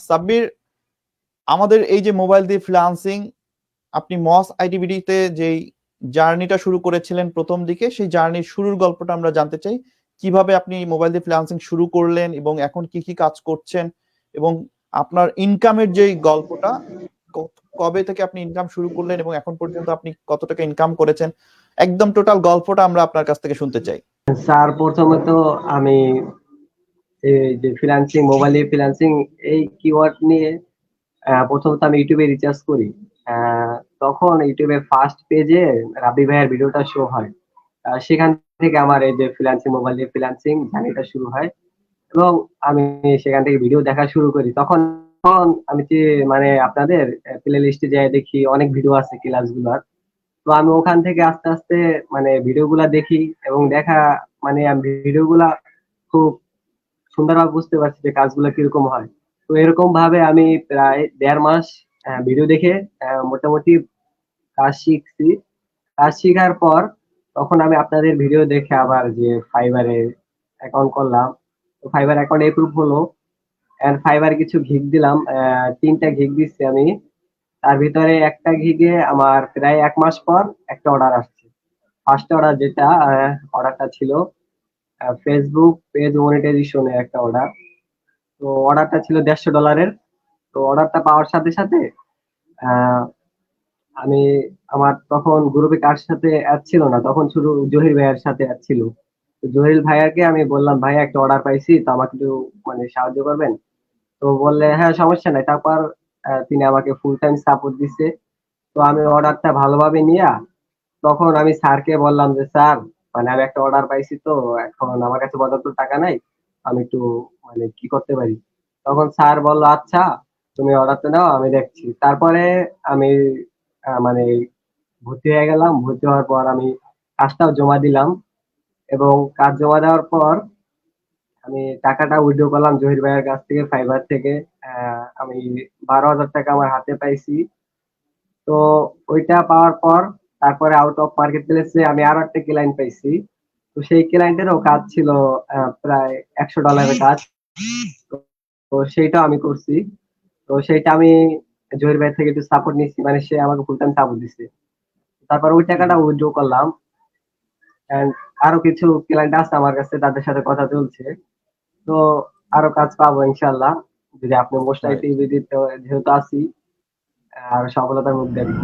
সাব্বির, আমাদের এই যে মোবাইল দিয়ে ফ্রিল্যান্সিং, আপনি মস আইটিভিটিতে যেই জার্নিটা শুরু করেছিলেন প্রথম দিকে, সেই জার্নির শুরুর গল্পটা আমরা জানতে চাই। কিভাবে আপনি মোবাইল দিয়ে ফ্রিল্যান্সিং শুরু করলেন এবং এখন কি কি কাজ করছেন, এবং আপনার ইনকামের যে গল্পটা, কবে থেকে আপনি ইনকাম শুরু করলেন এবং এখন পর্যন্ত আপনি কত টাকা ইনকাম করেছেন, একদম টোটাল গল্পটা আমরা আপনার কাছ থেকে শুনতে চাই। স্যার, প্রথমে তো আমি এই যে ফ্রিল্যান্সিং, মোবাইলে ফ্রিল্যান্সিং এই কিওয়ার্ড নিয়ে প্রথমত আমি ইউটিউবে রিসার্চ করি। আহ, তখন ইউটিউবে ফার্স্ট পেজে রাবি ভাইয়ের ভিডিওটা শো হয়। সেখান থেকে আমার এই যে ফ্রিল্যান্সিং, মোবাইল দিয়ে ফ্রিল্যান্সিং জার্নিটা শুরু হয় এবং আমি সেখান থেকে ভিডিও দেখা শুরু করি। তখন তখন আমি যে মানে আপনাদের প্লে লিস্টে যাই, দেখি অনেক ভিডিও আছে ক্লাসগুলোর। তো আমি ওখান থেকে আস্তে আস্তে মানে ভিডিওগুলা দেখি এবং দেখা মানে আমি ভিডিওগুলা খুব সুন্দরভাবে বুঝতে পারছি যে কাজগুলো কিরকম হয়। তো এরকম ভাবে আমি প্রায় 1.5 মাস ভিডিও দেখে মোটামুটি কাজ শিখছি। কাজ শিখার পর তখন আমি আপনাদের ভিডিও দেখে আবার যে ফাইবারে অ্যাকাউন্ট করলাম। তো ফাইবার অ্যাকাউন্ট এপ্রুভ হলো, এন্ড ফাইবার কিছু ঘিগ দিলাম, 3টা ঘিগ দিচ্ছি আমি। তার ভিতরে একটা ঘিগে আমার প্রায় 1 মাস পর একটা অর্ডার আসছে। ফার্স্ট অর্ডার যেটা, অর্ডারটা ছিল ফেসবুক পেজ মনিটাইজেশনের একটা অর্ডার। তো অর্ডারটা ছিল $150। তো অর্ডারটা পাওয়ার সাথে সাথে আহ, আমি আমার তখন গ্রুপে কার সাথে অ্যাড ছিল না, তখন শুধু জহির ভাইয়ের সাথে অ্যাড ছিল। তো জহির ভাইয়াকে আমি বললাম, ভাইয়া একটা অর্ডার পাইছি, তো আমাকে একটু মানে সাহায্য করবেন? তো বললে হ্যাঁ, সমস্যা নাই। তারপর তিনি আমাকে ফুল টাইম সাপোর্ট দিচ্ছে। তো আমি অর্ডারটা ভালোভাবে নিয়ে তখন আমি স্যারকে বললাম যে স্যার, মানে আমি একটা অর্ডার পাইছি, তো এখন আমার কাছে পর্যাপ্ত টাকা নাই, আমি একটু মানে কি করতে পারি? তখন স্যার বলল, আচ্ছা তুমি অর্ডারটা নাও, আমি দেখছি। তারপরে আমি মানে ভর্তি হয়ে গেলাম। ভর্তি হওয়ার পর আমি কাজটাও জমা দিলাম এবং কাজ জমা দেওয়ার পর আমি টাকাটা উইথড্র করলাম জহির ভাইয়ের কাছ থেকে, ফাইবার থেকে। আমি 12,000 টাকা আমার হাতে পাইছি। তো ওইটা পাওয়ার পর তারপরে আউট অফ মার্কেট প্লেসে আমি আরো একটা ক্লায়েন্ট পাইছি। তো সেই ক্লায়েন্টেরও কাজ ছিল প্রায় $100 কাজ। তো সেইটা আমি করছি। তো সেইটা আমি জহির ভাই থেকে একটু সাপোর্ট নিচ্ছি, মানে সে আমাকে ফুল টাইম সাপোর্ট দিচ্ছে। তারপর ওই হুম, টাকাটা উইথড্র করলাম। And আরো কিছু ক্লায়েন্ট আছে আমার কাছে, তাদের সাথে কথা চলছে। তো আরো কাজ পাবো ইনশাল্লাহ, যদি আপনি মোস্ট রাইট। আইটি যেহেতু আছি, আর সফলতার মুখ দেখবো।